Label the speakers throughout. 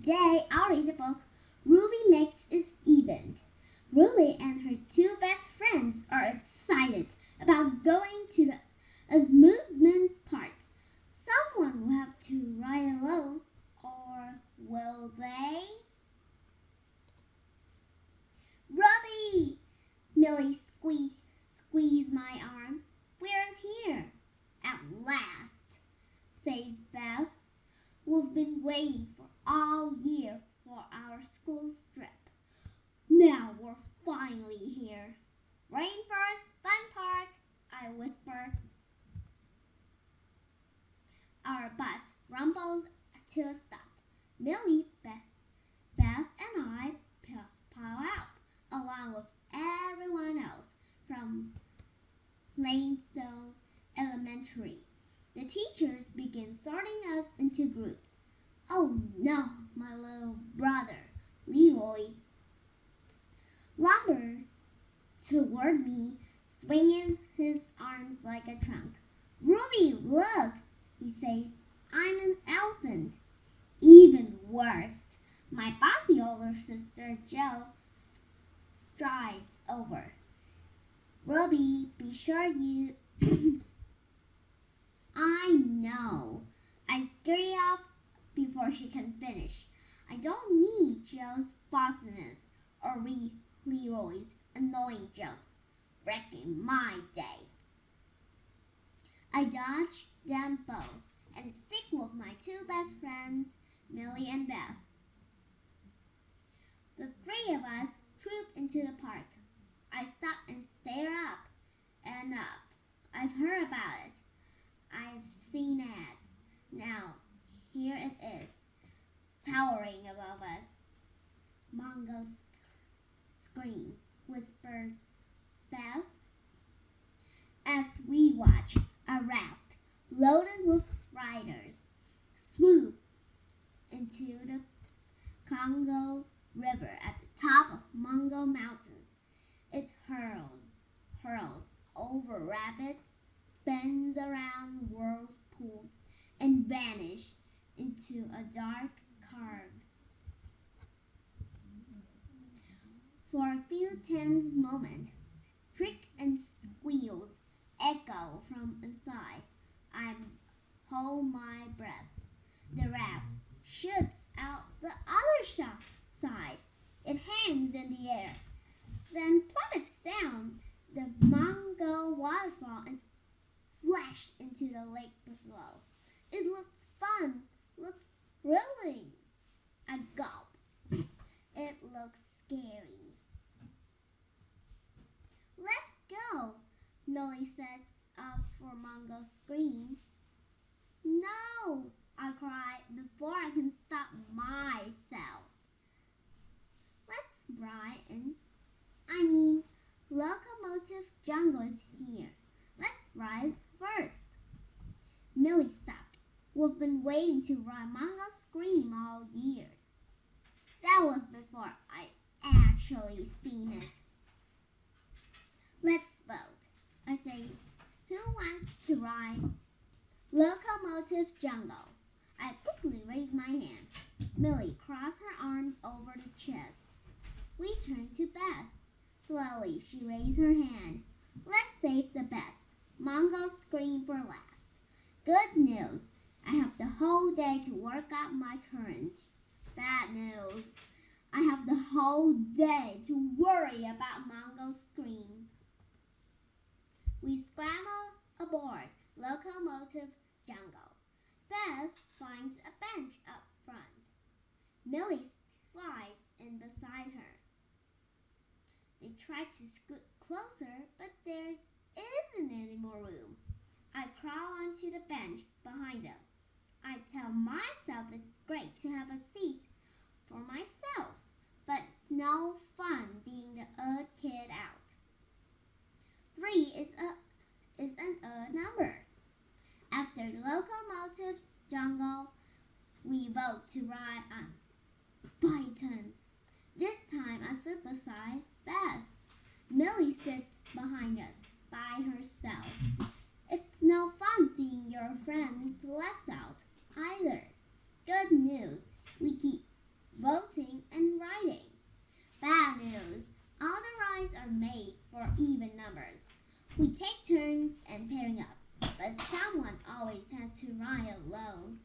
Speaker 1: Today I'll read the book Ruby Makes Its Event. Ruby and her two best friends are excited about going to the amusement park. Someone will have to ride alone, or will they? Ruby! Millie squeezed my arm. We're here. At last, says Beth. We've been waiting for all year for our school trip. Now we're finally here. Rainforest Fun Park, I whisper. Our bus rumbles to a stop. Millie, Beth, and I pile out, along with everyone else from Lanestown Elementary. The teachers begin sorting us into groups. Oh no, my little brother, Leroy, lumbered toward me, swinging his arms like a trunk. Ruby, look, he says, I'm an elephant. Even worse, my bossy older sister Jo strides over. Ruby, be sure you... I know. I scurry off before she can finish. I don't need Joe's bossiness or Leroy's annoying jokes wrecking my day. I dodge them both and stick with my two best friends, Millie and Beth. The three of us troop into the park. I stop and stare up and up. I've heard about it. I've seen ads. Now, here it is, towering above us. Mongo scream, whispers Beth. As we watch, a raft loaded with riders swoops into the Congo River at the top of Mungo Mountain. It hurls over rapids, spins around whirlpools, and vanishes into a dark cave. For a few tense moments, shrieks and squeals echo from inside. I hold my breath. The raft shoots out the other side. It hangs in the air, then plummets down the Mungo waterfall and flashes into the lake below. It looks fun, looks thrilling. I gulp. It looks scary. Let's go, Millie sets off for Mungo's scream. No, I cry before I can stop myself. Let's ride in. Locomotive Jungle is here. Let's ride first. Millie stops. We've been waiting to ride Mungo's scream all year. That was before I actually seen it. Let's vote. I say, who wants to ride Locomotive Jungle? I quickly raise my hand. Millie crosses her arms over the chest. We turn to Beth. Slowly, she raises her hand. Let's save the best. Mungo scream for last. Good news. I have the whole day to work up my courage. Bad news. I have the whole day to worry about Mungo's scream. We scramble aboard Locomotive Jungle. Beth finds a bench up front. Millie slides in beside her. They try to scoot closer, but there isn't any more room. I crawl onto the bench behind them. I tell myself it's great to have a seat for myself, but it's no fun being the odd kid out. 3 is an odd number. After the Locomotive Jungle, we vote to ride on Python. This time I sit beside Beth. Millie sits behind us by herself. It's no fun seeing your friends left out either. Good news, we keep ride alone.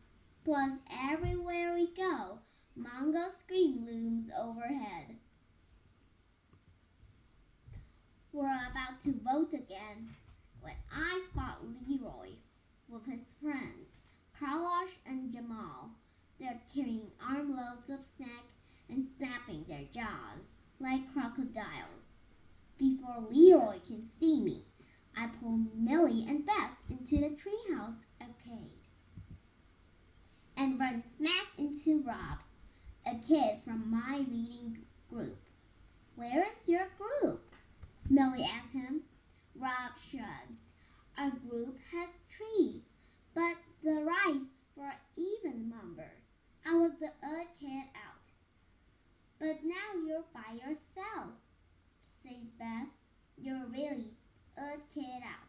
Speaker 1: Plus, everywhere we go, Mongo's scream looms overhead. We're about to vote again when I spot Leroy with his friends, Carlos and Jamal. They're carrying armloads of snacks and snapping their jaws like crocodiles. Before Leroy can see me, I pull Millie and Beth into the treehouse arcade and run smack into Rob, a kid from my reading group. "Where is your group?" Millie asks him. Rob shrugs. "Our group has 3, but the ride's for even number. I was the odd kid out." "But now you're by yourself," says Beth. "You're really odd kid out."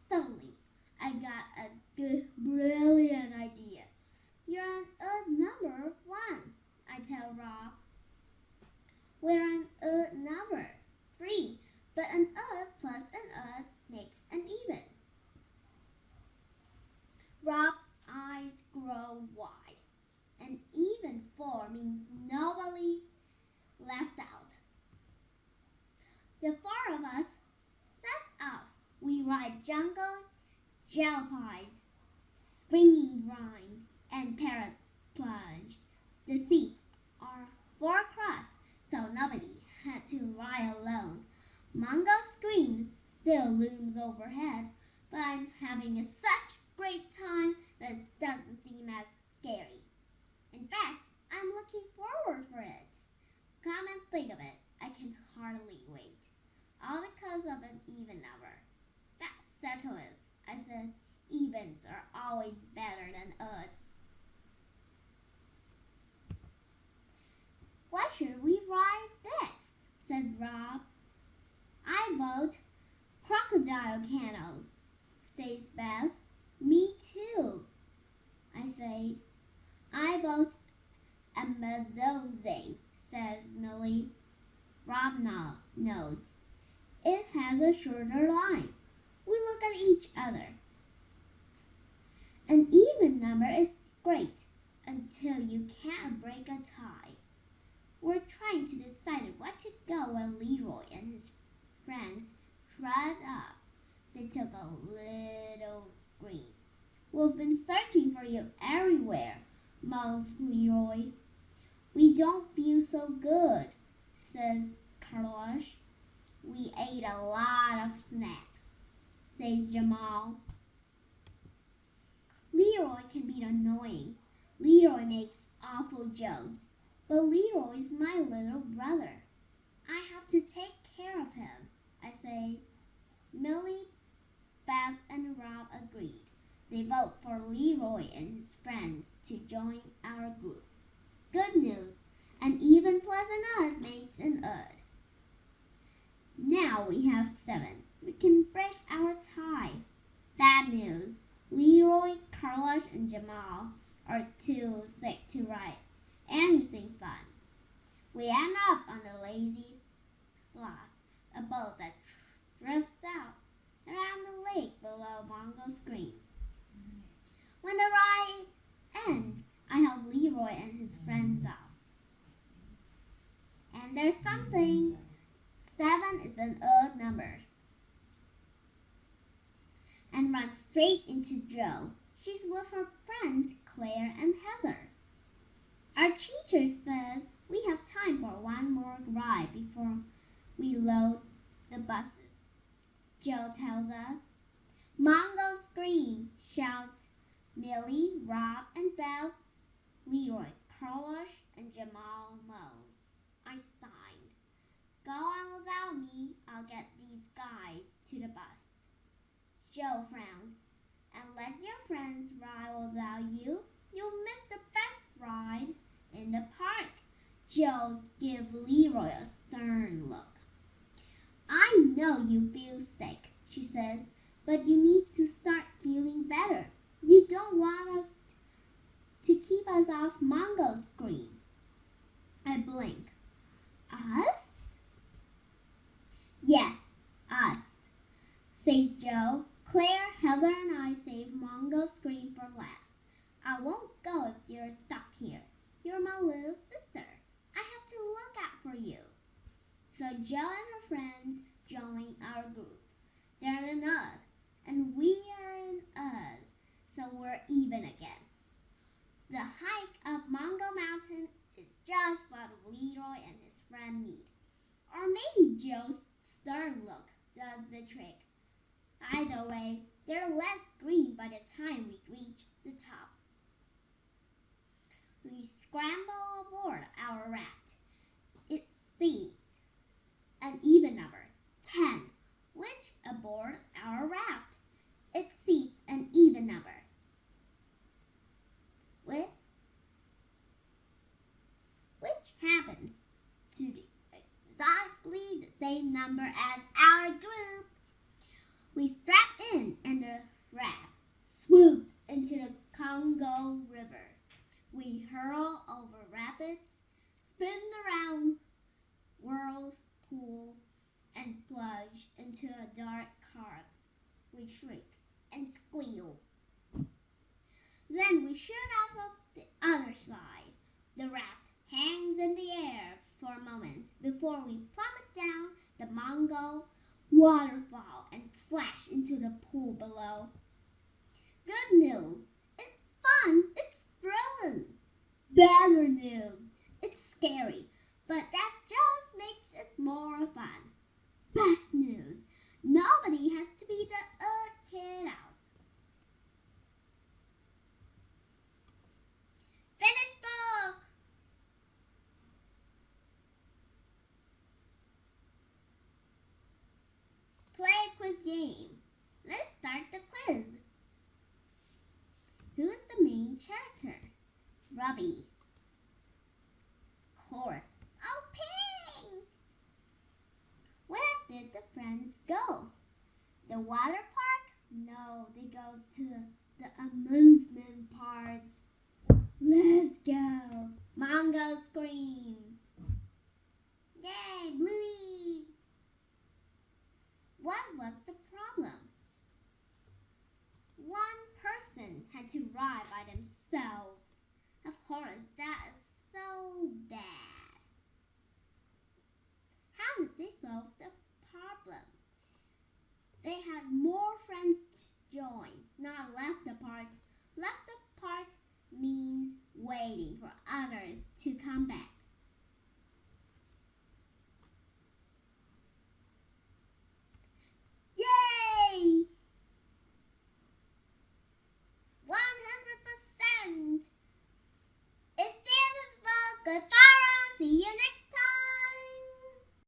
Speaker 1: Suddenly, I got a brilliant idea. "You're an odd number 1, I tell Rob. "We're an odd number 3, but an odd plus an odd makes an even." Rob's eyes grow wide. An even 4 means nobody left out. The 4 of us set off. We ride jungle, jallies, springing brine, and parrot plunge. The seats are 4 across, so nobody had to ride alone. Mongo's scream still looms overhead, but I'm having such great time that it doesn't seem as scary. In fact, I'm looking forward for it. Come and think of it, I can hardly wait. All because of an even number. "That settles it," I said. "Evens are always better than odds." "What should we ride next?" said Rob. "I vote crocodile canals," says Beth. "Me too," I said. "I vote Amazonzing," says Millie. Rob nods. "It has a shorter line." We look at each other. An even number is great until you can't break a tie. We're trying to decide what to go when Leroy and his friends trot up. They took a little green. "We've been searching for you everywhere," moans Leroy. "We don't feel so good," says Carlos. "We ate a lot of snacks," says Jamal. Leroy can be annoying. Leroy makes awful jokes, but Leroy's my little brother. I have to take care of him, I say. Millie, Beth, and Rob agreed. They vote for Leroy and his friends to join our group. Good news, an even plus an odd makes an odd. Now we have 7. We can break our tie. Bad news, Leroy, Carlos, and Jamal are too sick to ride anything fun. We end up on the lazy sloth, a boat that drifts out around the lake below Mongo's Screen. When the ride ends, I help Leroy and his friends off. And there's something. 7 is an odd number. And runs straight into Jo. She's with her friends Claire and Heather. Our teacher says we have time for one more ride before we load the buses. Jo tells us. Mongo scream, shout Millie, Rob, and Belle. Leroy, Carlos, and Jamal moan. I sighed. Go on without me, I'll get these guys to the bus. Jo frowns. And let your friends ride without you. You'll miss the best ride in the park. Jo gives Leroy a stern look. I know you feel sick, she says, but you need to start feeling better. You don't want us to keep us off Mongo's Screen. I blink. Us? Yes, us, says Jo. Claire, Heather, and I save Mongo's Screen for last. I won't go if you're stuck here. You're my little sister. I have to look out for you. So Jo and her friends join our group. They're in Earth, and we are in Earth, so we're even again. The hike up Mungo Mountain is just what Leroy and his friend need. Or maybe Joe's stern look does the trick. Either way, they're less green by the time we reach the top. We scramble aboard our raft. It seems an even number, 10, which aboard our raft exceeds an even number, which happens to be exactly the same number as our group. We strap in and the raft swoops into the Congo River. We hurl over rapids, spin around whirlpool, and plunge into a dark current. We shriek and squeal. Then we shoot out of the other side. The raft hangs in the air for a moment before we plummet down the Mungo waterfall and flash into the pool below. Good news. It's fun. It's thrilling. Better news. It's scary, but that just makes it more fun. Best news. Nobody has to be the Earth kid out. Finished book. Play a quiz game. Let's start the quiz. Who's the main character? Robbie. Of course. Oh, Pink! Where did the friends go? The water park? No, they go to the amusement park. Let's go. Mongo scream. Yay, Bluey! What was the problem? One person had to ride by themselves. Of course, that is so bad. How did they solve the problem? They had more friends to join, not left apart. Left apart means waiting for others to come back. Yay! 100%! It's the end of the book. Goodbye. See you next time.